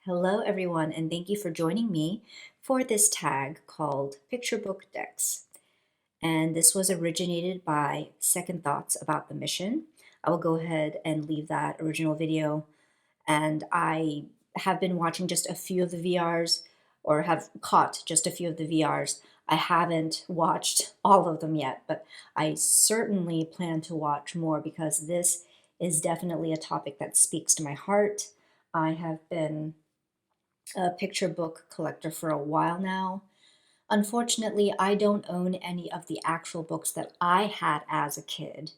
Hello everyone, and thank you for joining me for this tag called Picture Book Decks. And this was originated by Second Thoughts About the Mission. I will go ahead and leave that original video. And I have been watching just a few of the VRs, or have caught just a few of the VRs. I haven't watched all of them yet, but I certainly plan to watch more because this is definitely a topic that speaks to my heart. I have been a picture book collector for a while now. Unfortunately, I don't own any of the actual books that I had as a kid.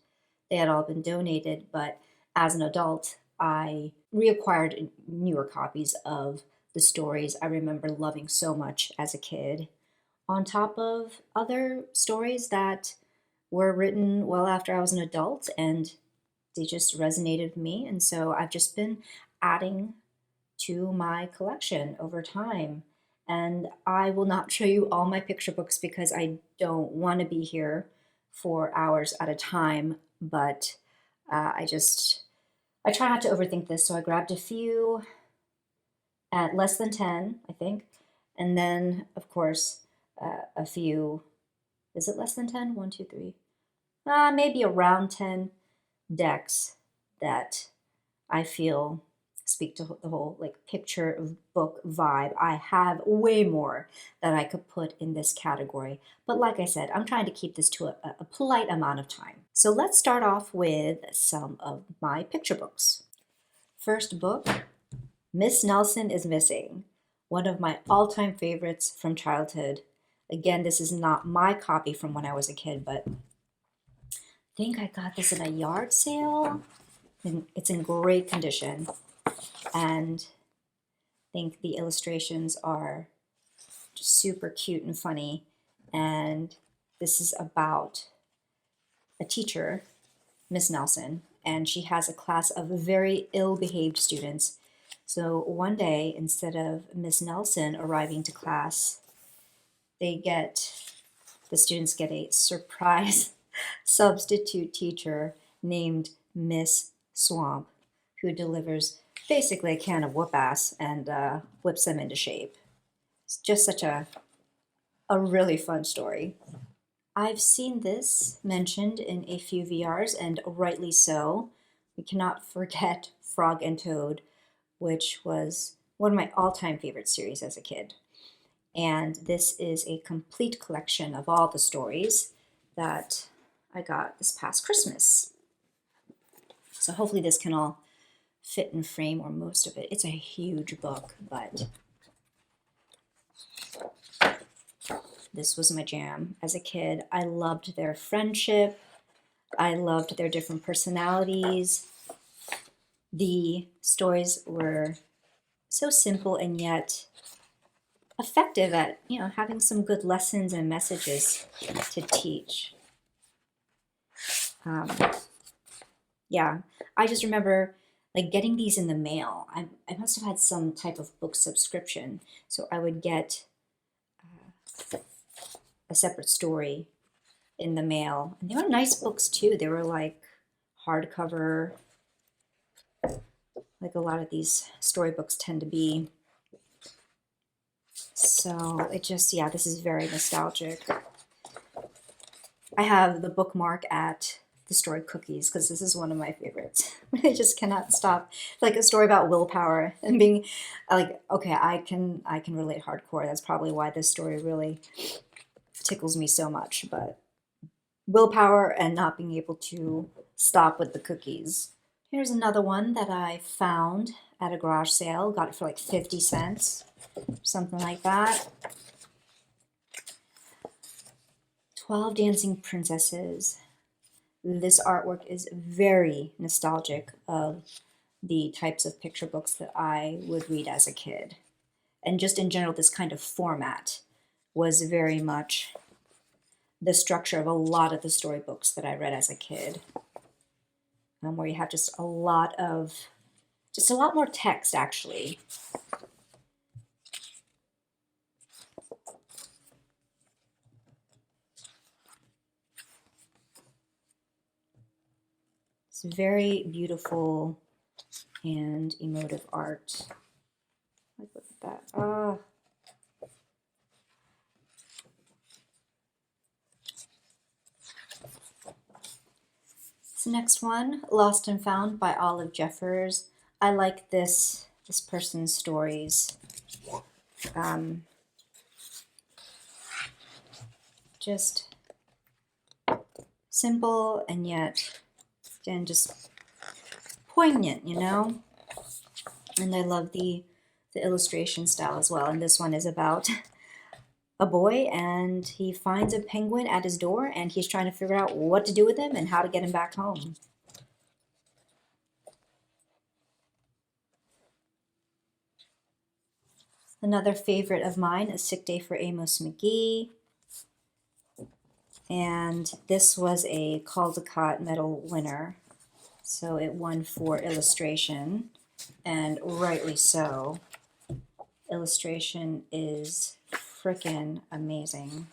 They had all been donated, but as an adult, I reacquired newer copies of the stories I remember loving so much as a kid, on top of other stories that were written well after I was an adult and they just resonated with me. And so I've just been adding to my collection over time. And I will not show you all my picture books because I don't want to be here for hours at a time, but I try not to overthink this. So I grabbed a few at less than 10, I think. And then, of course, a few, is it less than 10? 1, 2, 3, maybe around 10 decks that I feel speak to the whole like picture of book vibe. I have way more that I could put in this category, but like I said, I'm trying to keep this to a polite amount of time. So let's start off with some of my picture books. First book, Miss Nelson is Missing, one of my all-time favorites from childhood. Again, this is not my copy from when I was a kid, but I think I got this in a yard sale. And it's in great condition, and I think the illustrations are just super cute and funny. And this is about a teacher, Miss Nelson, and she has a class of very ill-behaved students. So one day, instead of Miss Nelson arriving to class, the students get a surprise substitute teacher named Miss Swamp, who delivers basically a can of whoop-ass and whips them into shape. It's just such a really fun story. I've seen this mentioned in a few VRs, and rightly so. We cannot forget Frog and Toad, which was one of my all-time favorite series as a kid. And this is a complete collection of all the stories that I got this past Christmas. So hopefully this can all fit in frame, or most of it. It's a huge book, but this was my jam as a kid. I loved their friendship. I loved their different personalities. The stories were so simple and yet effective at, having some good lessons and messages to teach. Yeah, I just remember like getting these in the mail. I must have had some type of book subscription, so I would get a separate story in the mail. And they were nice books too. They were like hardcover, like a lot of these storybooks tend to be. So it just, yeah, this is very nostalgic. I have the bookmark at the story Cookies because this is one of my favorites. I just cannot stop. Like a story about willpower and being like, okay, I can relate hardcore. That's probably why this story really tickles me so much. But willpower and not being able to stop with the cookies. Here's another one that I found at a garage sale. Got it for like 50 cents, something like that. 12 Dancing Princesses. This artwork is very nostalgic of the types of picture books that I would read as a kid. And just in general, this kind of format was very much the structure of a lot of the storybooks that I read as a kid, where you have just a lot more text actually. It's very beautiful and emotive art. That. Oh. This next one, Lost and Found by Olive Jeffers. I like this person's stories. Just simple and yet, again, just poignant, you know? And I love the illustration style as well. And this one is about a boy, and he finds a penguin at his door, and he's trying to figure out what to do with him and how to get him back home. Another favorite of mine is Sick Day for Amos McGee. And this was a Caldecott Medal winner. So it won for illustration, and rightly so. Illustration is frickin' amazing.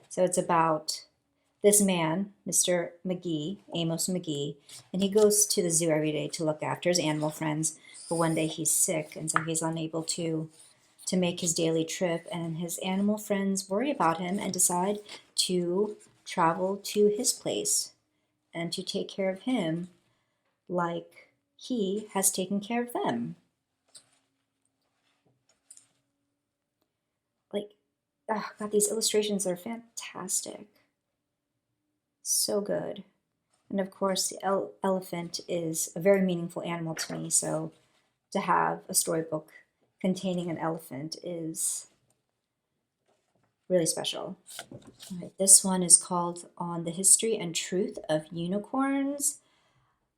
So it's about this man, Mr. McGee, Amos McGee, and he goes to the zoo every day to look after his animal friends, but one day he's sick, and so he's unable to make his daily trip, and his animal friends worry about him and decide to travel to his place and to take care of him like he has taken care of them. Like, oh God, these illustrations are fantastic. So good. And of course, the elephant is a very meaningful animal to me, so to have a storybook containing an elephant is really special. All right, this one is called On the History and Truth of Unicorns.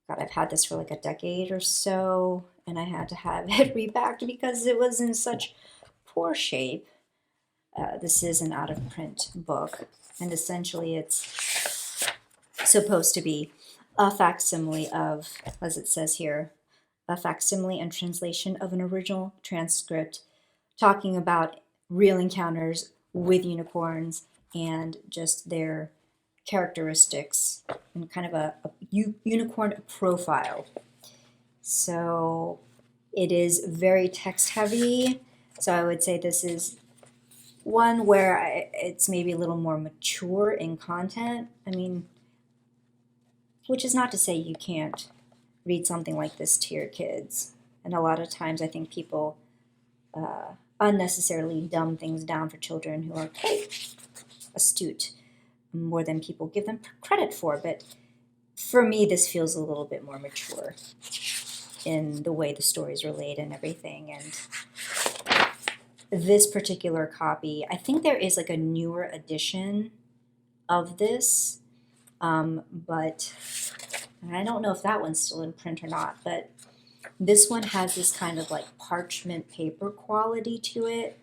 God, I've had this for like a decade or so, and I had to have it repacked because it was in such poor shape. This is an out-of-print book, and essentially it's supposed to be a facsimile of, as it says here, a facsimile and translation of an original transcript talking about real encounters with unicorns and just their characteristics and kind of a unicorn profile. So it is very text heavy. So I would say this is one where it's maybe a little more mature in content. I mean, which is not to say you can't read something like this to your kids. And a lot of times I think people unnecessarily dumb things down for children who are quite astute, more than people give them credit for. But for me, this feels a little bit more mature in the way the stories relate and everything. And this particular copy, I think there is like a newer edition of this, but I don't know if that one's still in print or not, but this one has this kind of like parchment paper quality to it,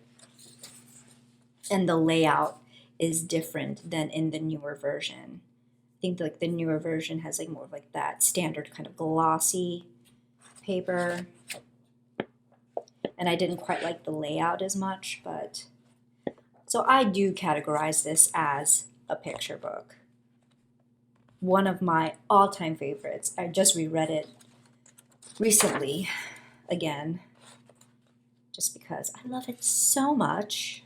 and the layout is different than in the newer version. I think like the newer version has like more of like that standard kind of glossy paper, and I didn't quite like the layout as much, but so I do categorize this as a picture book. One of my all-time favorites. I just reread it recently again, just because I love it so much.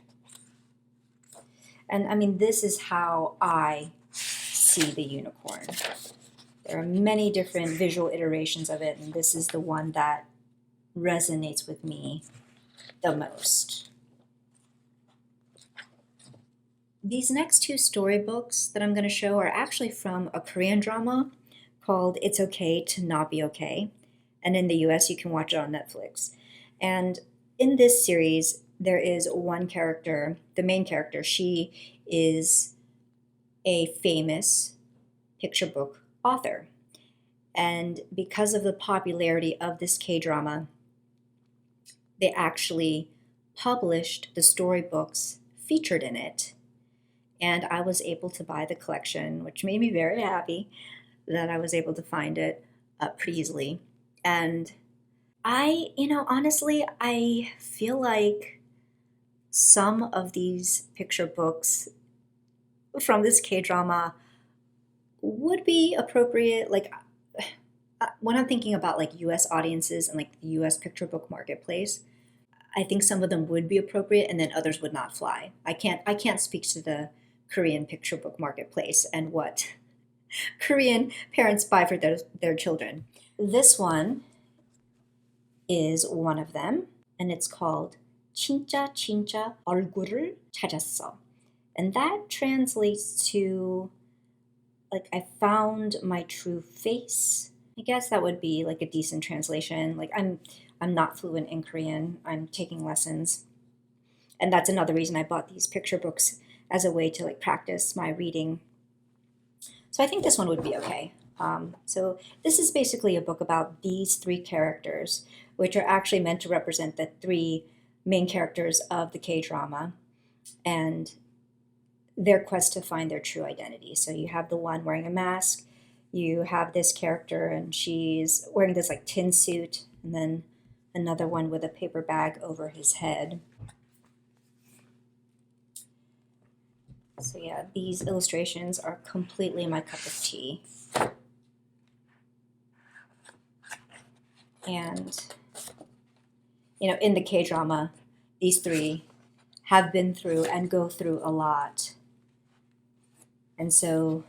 And I mean, this is how I see the unicorn. There are many different visual iterations of it, and this is the one that resonates with me the most. These next two storybooks that I'm going to show are actually from a Korean drama called It's Okay to Not Be Okay. And in the US, you can watch it on Netflix. And in this series, there is one character, the main character. She is a famous picture book author. And because of the popularity of this K-drama, they actually published the storybooks featured in it. And I was able to buy the collection, which made me very happy that I was able to find it pretty easily. And honestly, I feel like some of these picture books from this K-drama would be appropriate. Like, when I'm thinking about like US audiences and like the US picture book marketplace, I think some of them would be appropriate and then others would not fly. I can't speak to the Korean picture book marketplace and what Korean parents buy for their children. This one is one of them, and it's called 진짜 진짜 얼굴을 찾았어. And that translates to like I found my true face. I guess that would be like a decent translation. Like I'm not fluent in Korean. I'm taking lessons. And that's another reason I bought these picture books as a way to like practice my reading. So I think this one would be okay. So this is basically a book about these three characters, which are actually meant to represent the three main characters of the K-drama and their quest to find their true identity. So you have the one wearing a mask, you have this character and she's wearing this like tin suit, and then another one with a paper bag over his head. So yeah, these illustrations are completely my cup of tea. And, you know, in the K-drama, these three have been through and go through a lot. And so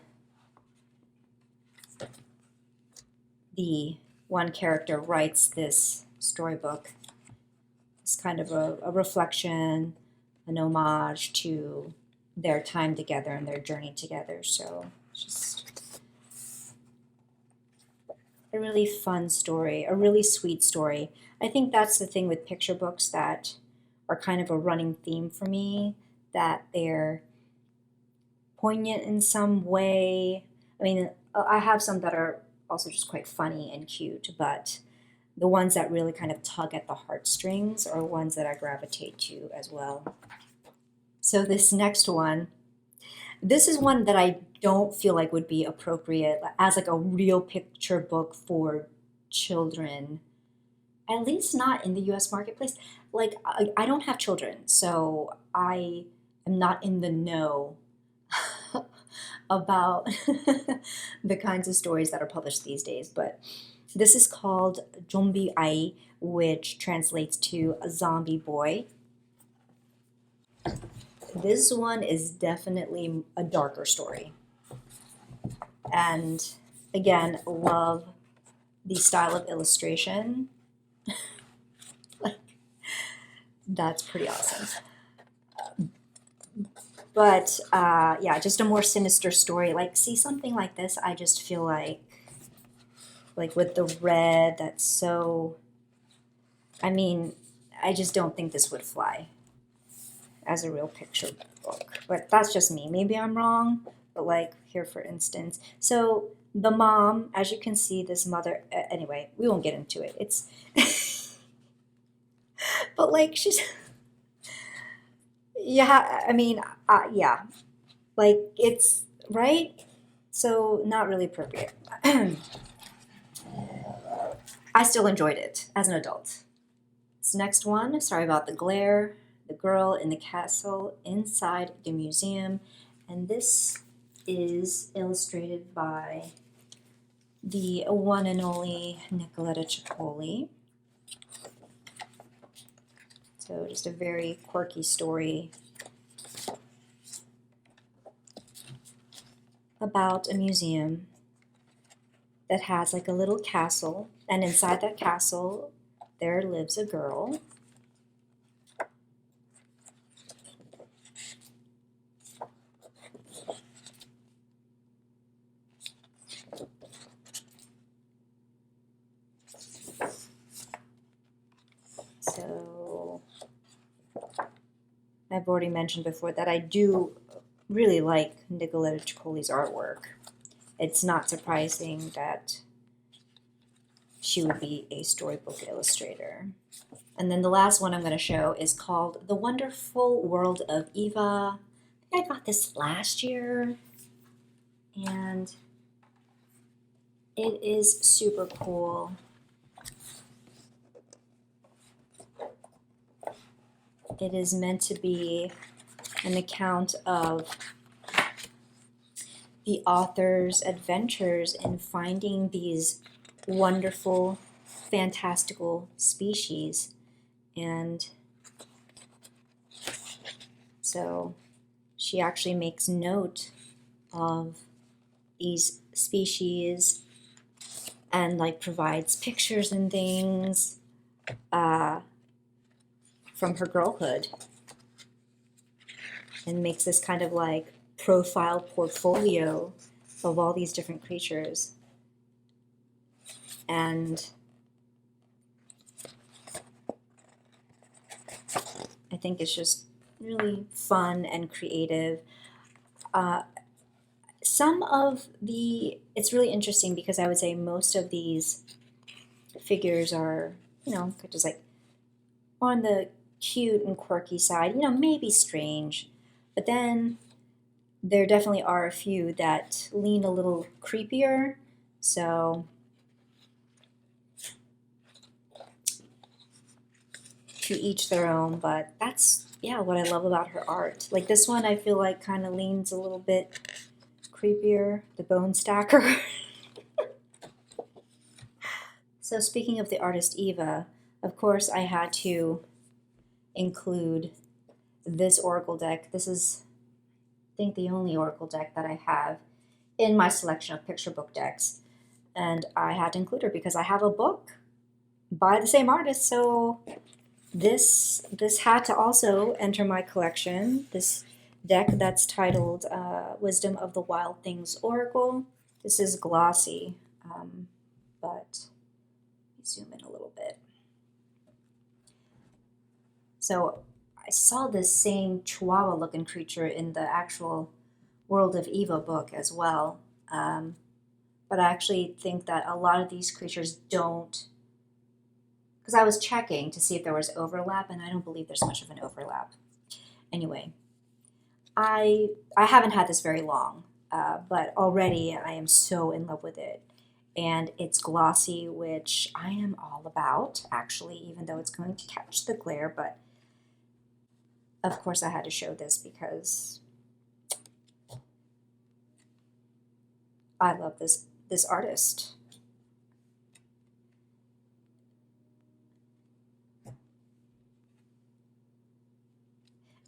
the one character writes this storybook. It's kind of a reflection, an homage to their time together and their journey together. So just a really fun story, a really sweet story. I think that's the thing with picture books that are kind of a running theme for me, that they're poignant in some way. I mean, I have some that are also just quite funny and cute, but the ones that really kind of tug at the heartstrings are ones that I gravitate to as well. So this next one, this is one that I don't feel like would be appropriate as like a real picture book for children, at least not in the US marketplace. Like I don't have children, so I am not in the know about the kinds of stories that are published these days. But this is called Zombie Ai, which translates to a zombie boy. This one is definitely a darker story. And again, love the style of illustration. Like, that's pretty awesome. But yeah, just a more sinister story. Like, see something like this, I just feel like with the red, that's so, I mean, I just don't think this would fly as a real picture book. But that's just me. Maybe I'm wrong, but like here, for instance. So the mom, as you can see, this mother, anyway, we won't get into it. It's, but like she's, yeah, I mean, yeah, like it's, right? So not really appropriate. I still enjoyed it as an adult. This next one, sorry about the glare, The Girl in the Castle Inside the Museum. And this is illustrated by the one and only Nicoletta Cipolla. So just a very quirky story about a museum that has like a little castle, and inside that castle there lives a girl. So I've already mentioned before that I do really like Nicoletta Cipolla's artwork. It's not surprising that she would be a storybook illustrator. And then the last one I'm going to show is called The Wonderful World of Eva. I think I got this last year, and it is super cool. It is meant to be an account of the author's adventures in finding these wonderful, fantastical species. And so she actually makes note of these species and like provides pictures and things from her girlhood, and makes this kind of like profile portfolio of all these different creatures. And I think it's just really fun and creative. It's really interesting because I would say most of these figures are, just like on the cute and quirky side, maybe strange. But then there definitely are a few that lean a little creepier. So to each their own, but that's, what I love about her art. Like this one, I feel like kind of leans a little bit creepier, the Bone Stacker. So speaking of the artist Eva, of course I had to include this Oracle deck. This is, I think, the only Oracle deck that I have in my selection of picture book decks. And I had to include her because I have a book by the same artist, so this had to also enter my collection. This deck that's titled Wisdom of the Wild Things Oracle. This is glossy, but let me zoom in a little bit. So I saw this same chihuahua looking creature in the actual World of Eva book as well. But I actually think that a lot of these creatures don't, because I was checking to see if there was overlap, and I don't believe there's much of an overlap. Anyway, I haven't had this very long, but already I am so in love with it. And it's glossy, which I am all about, actually, even though it's going to catch the glare. But of course I had to show this because I love this artist.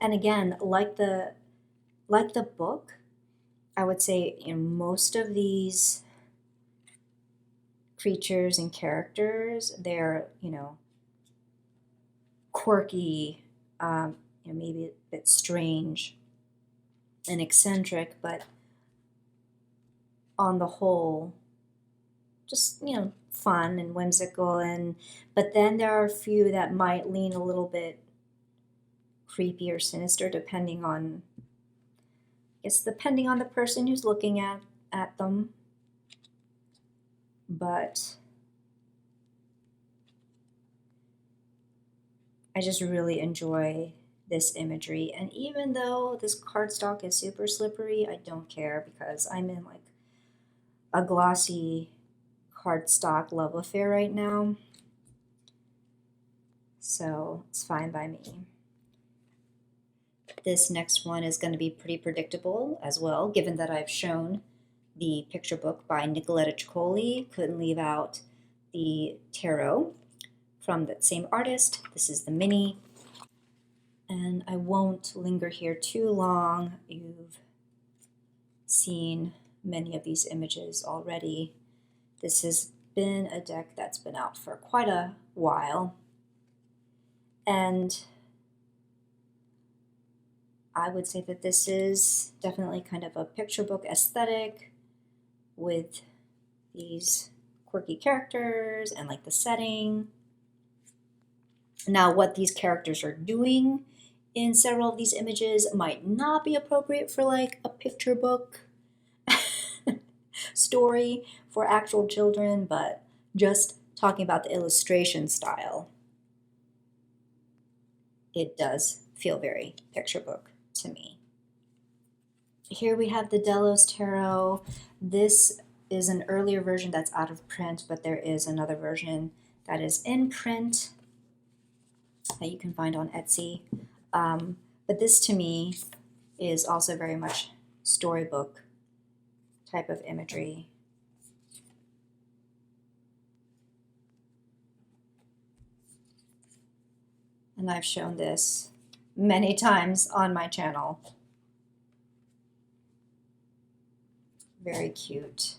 And again, like the book, I would say in most of these creatures and characters, they're, quirky, maybe a bit strange and eccentric, but on the whole, just, fun and whimsical. But then there are a few that might lean a little bit creepy or sinister, depending on the person who's looking at them. But I just really enjoy this imagery. And even though this cardstock is super slippery, I don't care because I'm in like a glossy cardstock love affair right now. So it's fine by me. This next one is going to be pretty predictable as well, given that I've shown the picture book by Nicoletta Ciccoli. Couldn't leave out the tarot from that same artist. This is the mini. And I won't linger here too long. You've seen many of these images already. This has been a deck that's been out for quite a while. And I would say that this is definitely kind of a picture book aesthetic with these quirky characters and like the setting. Now, what these characters are doing in several of these images might not be appropriate for like a picture book story for actual children, but just talking about the illustration style, it does feel very picture book to me. Here we have the Delos Tarot. This is an earlier version that's out of print, but there is another version that is in print that you can find on Etsy. But this to me is also very much storybook type of imagery. And I've shown this many times on my channel. Very cute.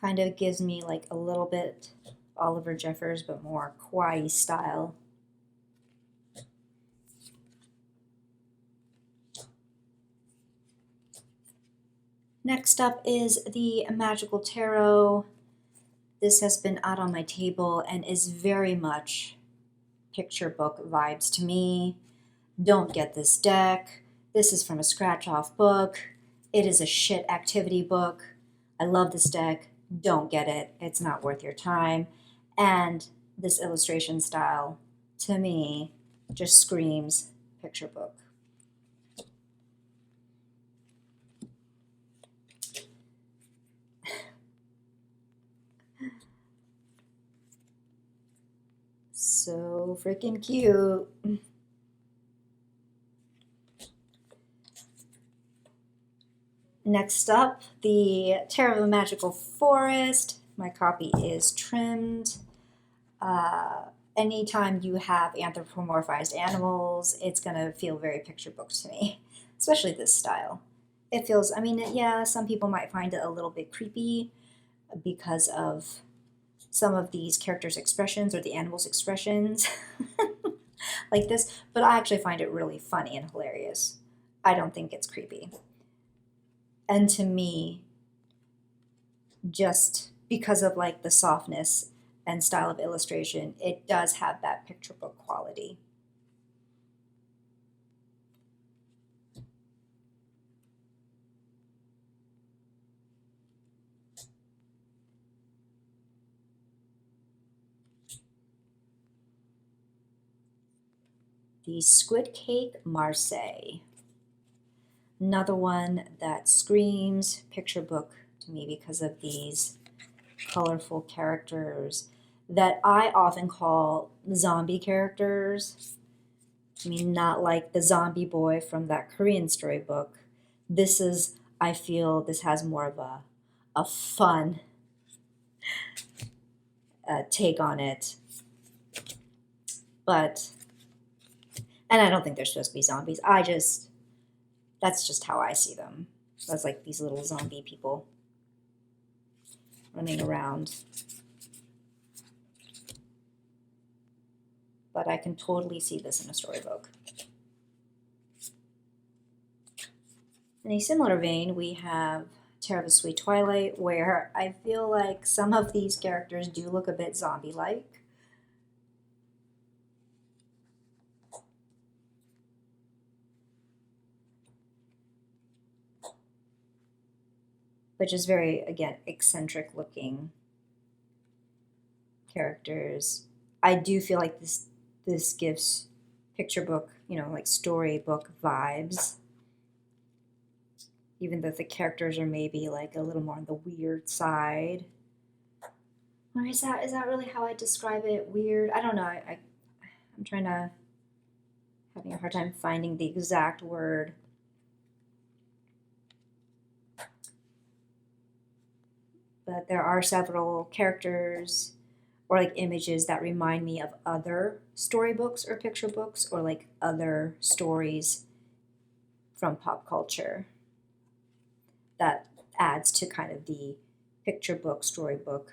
Kind of gives me like a little bit Oliver Jeffers, but more kawaii style. Next up is the Magical Tarot. This has been out on my table and is very much picture book vibes to me. Don't get this deck. This is from a scratch-off book. It is a shit activity book. I love this deck. Don't get it. It's not worth your time. And this illustration style, to me, just screams picture book. So freaking cute. Next up, the Tarot of a Magical Forest. My copy is trimmed. Anytime you have anthropomorphized animals, it's going to feel very picture book to me, especially this style. It feels, I mean, yeah, some people might find it a little bit creepy because of some of these characters' expressions or the animals' expressions like this, but I actually find it really funny and hilarious. I don't think it's creepy. And to me, just because of like the softness and style of illustration, it does have that picture book quality. The Squid Cake Marseille. Another one that screams picture book to me because of these colorful characters that I often call zombie characters. I mean, not like the zombie boy from that Korean storybook. This is, I feel this has more of a fun take on it. But, and I don't think they're supposed to be zombies. That's just how I see them. That's like these little zombie people running around. But I can totally see this in a storybook. In a similar vein, we have Tarot of a Sweet Twilight, where I feel like some of these characters do look a bit zombie-like. But just very, again, eccentric looking characters. I do feel like this gives picture book, you know, like storybook vibes. Even though the characters are maybe like a little more on the weird side. Or is that really how I describe it? Weird? I don't know. I'm having a hard time finding the exact word. But there are several characters or like images that remind me of other storybooks or picture books or like other stories from pop culture. That adds to kind of the picture book, storybook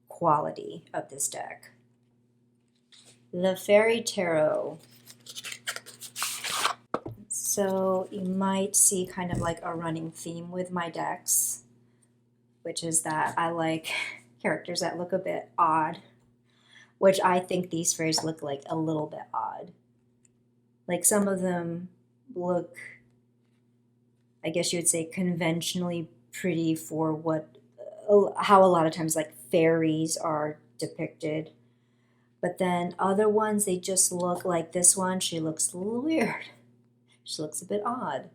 quality of this deck. The Fairy Tarot. So you might see kind of like a running theme with my decks, which is that I like characters that look a bit odd, which I think these fairies look like a little bit odd. Like some of them look, I guess you would say, conventionally pretty for how a lot of times like fairies are depicted. But then other ones, they just look like this one. She looks a little weird. She looks a bit odd.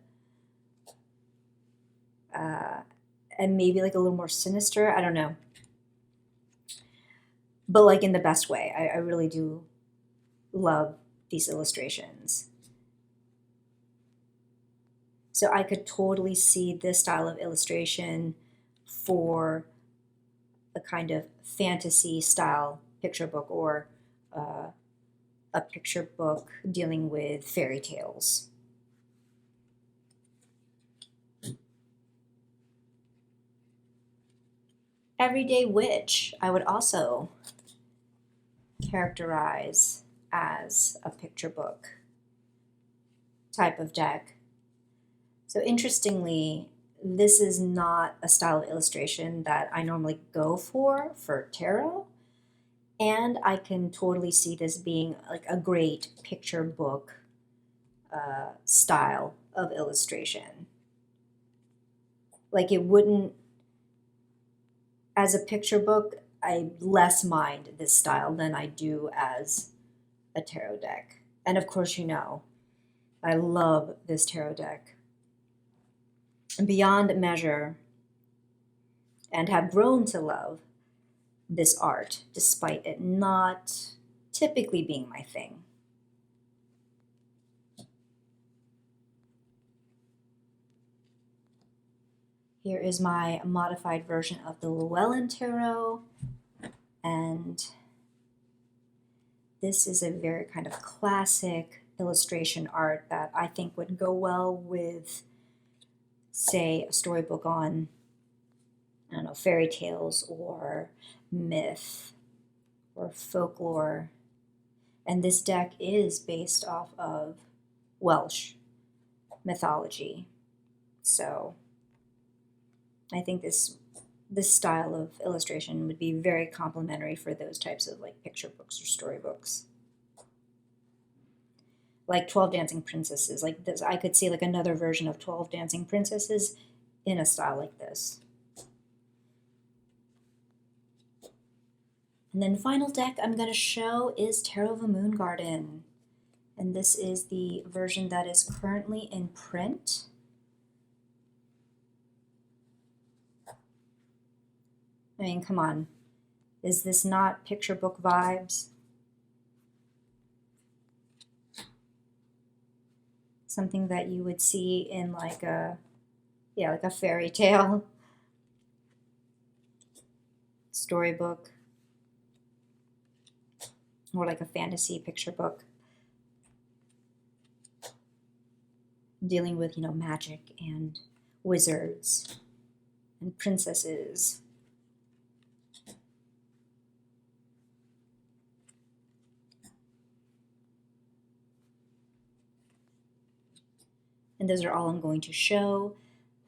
And maybe like a little more sinister. I don't know. But like in the best way. I really do love these illustrations. So I could totally see this style of illustration for a kind of fantasy style picture book, or a picture book dealing with fairy tales. Everyday Witch, I would also characterize as a picture book type of deck. So interestingly, this is not a style of illustration that I normally go for tarot, and I can totally see this being like a great picture book style of illustration. Like, it wouldn't, as a picture book, I less mind this style than I do as a tarot deck. And of course, you know, I love this tarot deck beyond measure, and have grown to love this art despite it not typically being my thing. Here is my modified version of the Llewellyn Tarot, and this is a very kind of classic illustration art that I think would go well with, say, a storybook on, I don't know, fairy tales or myth or folklore. And this deck is based off of Welsh mythology. So I think this style of illustration would be very complementary for those types of like picture books or storybooks. Like 12 Dancing Princesses, like this, I could see like another version of 12 Dancing Princesses in a style like this. And then final deck I'm going to show is Tarot of a Moon Garden. And this is the version that is currently in print. I mean, come on. Is this not picture book vibes? Something that you would see in like a, yeah, like a fairy tale storybook, or like a fantasy picture book dealing with, you know, magic and wizards and princesses. And those are all I'm going to show.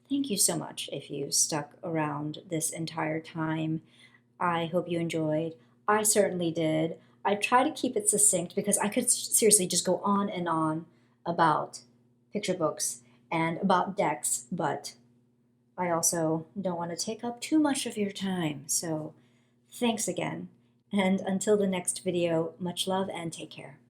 Thank you so much if you stuck around this entire time. I hope you enjoyed. I certainly did. I try to keep it succinct because I could seriously just go on and on about picture books and about decks, but I also don't want to take up too much of your time. So thanks again. And until the next video, much love and take care.